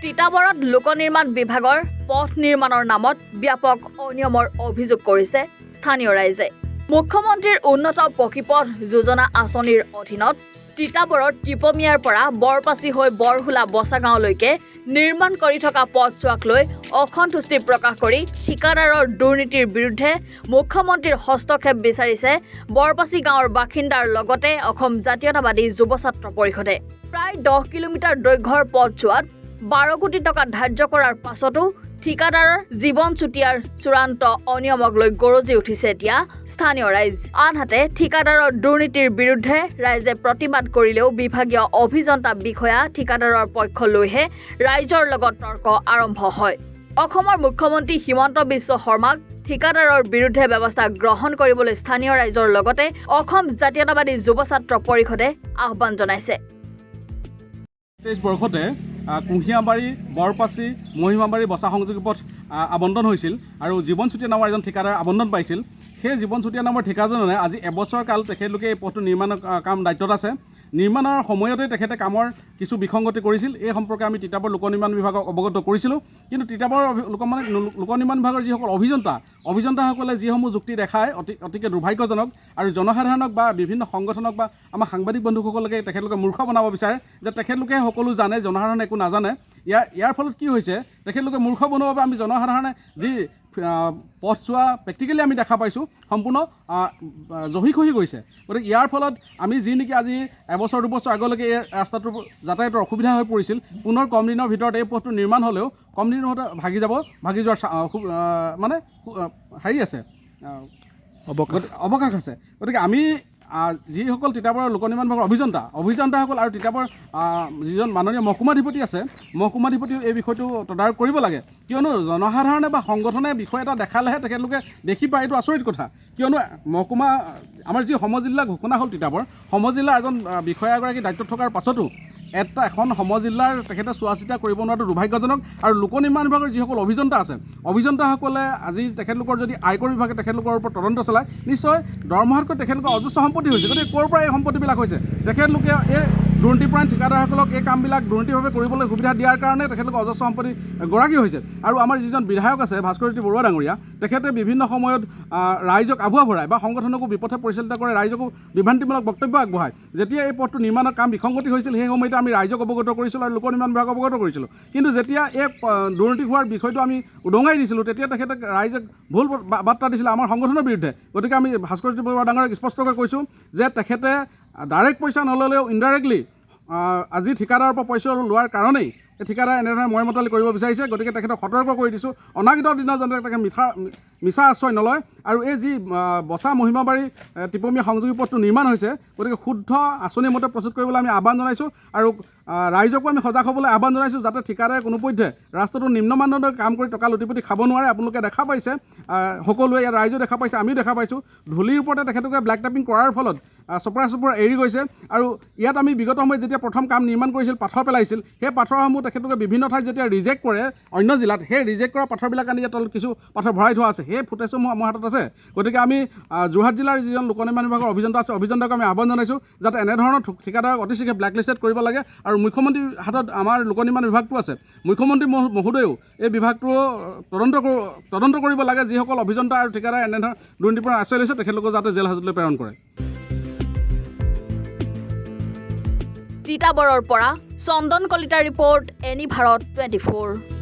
তিতাবৰত লোক নিৰ্মাণ বিভাগৰ পথ নিৰ্মাণৰ নামত ব্যাপক অনিয়মৰ অভিযোগ কৰিছে স্থানীয় ৰাইজে। মুখ্যমন্ত্ৰীৰ উন্নত পকীপথ যোজনা আঁচনিৰ অধীনত তিতাবৰত টিপমিয়াৰ পৰা বৰপাচি হৈ বৰহুলা বচাগাঁওলৈকে নিৰ্মাণ কৰি থকা পথছোৱাক লৈ অসন্তুষ্টি প্ৰকাশ কৰি ঠিকাদাৰৰ দুৰ্নীতিৰ বিৰুদ্ধে মুখ্যমন্ত্ৰীৰ হস্তক্ষেপ বিচাৰিছে বৰপাচি গাঁৱৰ বাসিন্দাৰ লগতে অসম জাতীয়তাবাদী যুৱ ছাত্ৰ পৰিষদে। প্ৰায় 10 কিলোমিটাৰ দৈৰ্ঘ্যৰ পথছোৱাত 12 কোটি টকা ধাৰ্য কৰাৰ পাছতো ঠিকাদাৰৰ জীৱন চুতীয়াৰ চূড়ান্ত অনিয়মক লৈ গৰজি উঠিছে এতিয়া স্থানীয় ৰাইজ। আনহাতে ঠিকাদাৰৰ দুৰ্নীতিৰ বিৰুদ্ধে ৰাইজে প্ৰতিবাদ কৰিলেও বিভাগীয় অভিযন্তা বিষয়া ঠিকাদাৰৰ পক্ষ লৈহে ৰাইজৰ লগত তৰ্ক আৰম্ভ হয়। অসমৰ মুখ্যমন্ত্ৰী হিমন্ত বিশ্ব শৰ্মাক ঠিকাদাৰৰ বিৰুদ্ধে ব্যৱস্থা গ্ৰহণ কৰিবলৈ স্থানীয় ৰাইজৰ লগতে অসম জাতীয়তাবাদী যুৱ ছাত্ৰ পৰিষদে আহ্বান জনাইছে। 23 বৰ্ষতে কুঁহিয়াবাৰী বৰপাচি মহিমাবাৰী বচা সংযোগী পথ আবণ্টন হৈছিল আৰু জীৱন চুতীয়া নামৰ এজন ঠিকাদাৰ আবণ্টন পাইছিল। সেই জীৱন চুতীয়া নামৰ ঠিকাদাৰজনে আজি এবছৰ কাল তেখেতলোকে এই পথটো নিৰ্মাণৰ কাম দায়িত্বত আছে। নিৰ্মাণৰ সময়তে তেখেতে কামৰ কিছু বিসংগতি কৰিছিল। এই সম্পৰ্কে আমি তিতাবৰ লোক নিৰ্মাণ বিভাগক অৱগত কৰিছিলোঁ। কিন্তু তিতাবৰ লোক নিৰ্মাণ বিভাগৰ যিসকল অভিযন্তাসকলে যিসমূহ যুক্তি দেখায় অতিকে দুৰ্ভাগ্যজনক আৰু জনসাধাৰণক বা বিভিন্ন সংগঠনক বা আমাৰ সাংবাদিক বন্ধুসকলকে তেখেতলোকে মূৰ্খ বনাব বিচাৰে যে তেখেতলোকে সকলো জানে, জনসাধাৰণে একো নাজানে। ইয়াৰ ফলত কি হৈছে, তেখেতলোকে মূৰ্খ বনোৱাৰ বাবে আমি জনসাধাৰণে যি পথছোৱা প্ৰেক্টিকেলি আমি দেখা পাইছোঁ সম্পূৰ্ণ জহি খহি গৈছে। গতিকে ইয়াৰ ফলত আমি যি নেকি আজি এবছৰ দুবছৰ আগলৈকে এই ৰাস্তাটোৰ যাতায়াতৰ অসুবিধা হৈ পৰিছিল, পুনৰ কম দিনৰ ভিতৰত এই পথটো নিৰ্মাণ হ'লেও কম দিনৰ ভিতৰত ভাগি যোৱাৰ মানে হেৰি আছে, অৱকাশ আছে। গতিকে আমি যিসকল তিতাবৰৰ লোক নিৰ্মাণ বিভাগৰ অভিযন্তাসকল আৰু তিতাবৰ যিজন মাননীয় মহকুমাধিপতি আছে, মহকুমাধিপতিও এই বিষয়টো তদাৰক কৰিব লাগে। কিয়নো জনসাধাৰণে বা সংগঠনে বিষয় এটা দেখালেহে তেখেতলোকে দেখি পায়, এইটো আচৰিত কথা। কিয়নো মহকুমা আমাৰ যি সমজিল্লা ঘোষণা হ'ল তিতাবৰ, সমজিল্লাৰ এজন বিষয়া এগৰাকী দায়িত্বত থকাৰ পাছতো এখন সমজিল্লাৰ তেখেতে চোৱা চিতা কৰিব নোৱাৰাটো দুৰ্ভাগ্যজনক। আৰু লোক নিৰ্মাণ বিভাগৰ যিসকল অভিযন্তা আছে, অভিযন্তাসকলে আজি তেখেতলোকৰ যদি আয়কৰ বিভাগে তেখেতলোকৰ ওপৰত তদন্ত চলায়, নিশ্চয় দৰমহাতকৈ তেখেতলোকৰ অজস্ৰ সম্পত্তি হৈছে। গতিকে ক'ৰ পৰা এই সম্পত্তিবিলাক হৈছে? তেখেতলোকে এই দুৰ্নীতিপৰায়ণ ঠিকাদাৰসকলক এই কামবিলাক দুৰ্নীতিভাৱে কৰিবলৈ সুবিধা দিয়াৰ কাৰণে তেখেতলোকে অজস্ৰ সম্পত্তি গৰাকী হৈছে। আৰু আমাৰ যিজন বিধায়ক আছে ভাস্কৰজ্যোতি বৰুৱা ডাঙৰীয়া, তেখেতে বিভিন্ন সময়ত ৰাইজক আভুৱা ভৰাই বা সংগঠনকো বিপথে পৰিচালিত কৰে, ৰাইজকো বিভ্ৰান্তিমূলক বক্তব্য আগবঢ়ায়। যেতিয়া এই পথটো নিৰ্মাণৰ কাম বিসংগতি হৈছিল, সেই সময়তে আমি ৰাইজক অৱগত কৰিছিলোঁ আৰু লোক নিৰ্মাণ বিভাগক অৱগত কৰিছিলোঁ। কিন্তু যেতিয়া এই দুৰ্নীতি হোৱাৰ বিষয়টো আমি উদঙাই দিছিলোঁ, তেতিয়া তেখেতে ৰাইজক ভুল বাৰ্তা দিছিলে আমাৰ সংগঠনৰ বিৰুদ্ধে। গতিকে আমি ভাস্কৰজ্যোতি বৰুৱা ডাঙৰীয়াক স্পষ্টকৈ কৈছোঁ যে তেখেতে ডাইৰেক্ট পইচা নল'লেও ইনডাইৰেক্টলি আজি ঠিকাদাৰৰ পৰা পইচা লোৱাৰ কাৰণেই এই ঠিকাদাৰে এনেধৰণে ময়মতালি কৰিব বিচাৰিছে। গতিকে তেখেতক সতৰ্ক কৰি দিছোঁ, অনাগত দিনত যাতে তেখেতে মিছা আশ্ৰয় নলয়। আৰু এই যি বচা মহিমাবাৰী টিপমীয়া সংযোগী পথটো নিৰ্মাণ হৈছে, গতিকে শুদ্ধ আঁচনিৰ মতে প্ৰস্তুত কৰিবলৈ আমি আহ্বান জনাইছোঁ আৰু ৰাইজকো আমি সজাগ হ'বলৈ আহ্বান জনাইছোঁ, যাতে ঠিকাদাৰে কোনোপধ্যে ৰাস্তাটো নিম্ন মানদণ্ডৰ কাম কৰি টকা লুটিপুটি খাব নোৱাৰে। আপোনালোকে দেখা পাইছে, সকলোৱে ইয়াত ৰাইজেও দেখা পাইছে, আমিও দেখা পাইছোঁ, ধূলিৰ ওপৰতে তেখেতলোকে ব্লেক টাপিং কৰাৰ ফলত চপৰা এৰি গৈছে। আৰু ইয়াত আমি বিগত সময়ত যেতিয়া প্ৰথম কাম নিৰ্মাণ কৰিছিল, পাথৰ পেলাইছিল, সেই পাথৰসমূহ তেখেতলোকে বিভিন্ন ঠাইত যেতিয়া ৰিজেক্ট কৰে অন্য জিলাত, সেই ৰিজেক্ট কৰা পাথৰবিলাক আনি ইয়াত কিছু পাথৰ ভৰাই থোৱা আছে, সেই ফুটেজসমূহ আমাৰ হাতত আছে। গতিকে আমি যোৰহাট জিলাৰ যিজন লোক নিৰ্মাণ বিভাগৰ অভিযন্তা আছে, অভিযন্তাক আমি আহ্বান জনাইছোঁ যাতে এনেধৰণৰ ঠিকাদাৰক অতি শীঘ্ৰে ব্লেকলিষ্টেড কৰিব লাগে। আৰু মুখ্যমন্ত্ৰীৰ হাতত আমাৰ লোক নিৰ্মাণ বিভাগটো আছে, মুখ্যমন্ত্ৰী মহোদয়েও এই বিভাগটো তদন্ত কৰিব লাগে। যিসকল অভিযন্তা আৰু ঠিকাদাৰে এনেধৰণৰ দুৰ্নীতিৰ পৰা আশ্ৰয় লৈছে, তেখেতলোকক যাতে জেল হাজতলৈ প্ৰেৰণ কৰে। তিতাবৰৰ পৰা চন্দন কলিতাৰ ৰিপৰ্ট, এনি ভাৰত 24।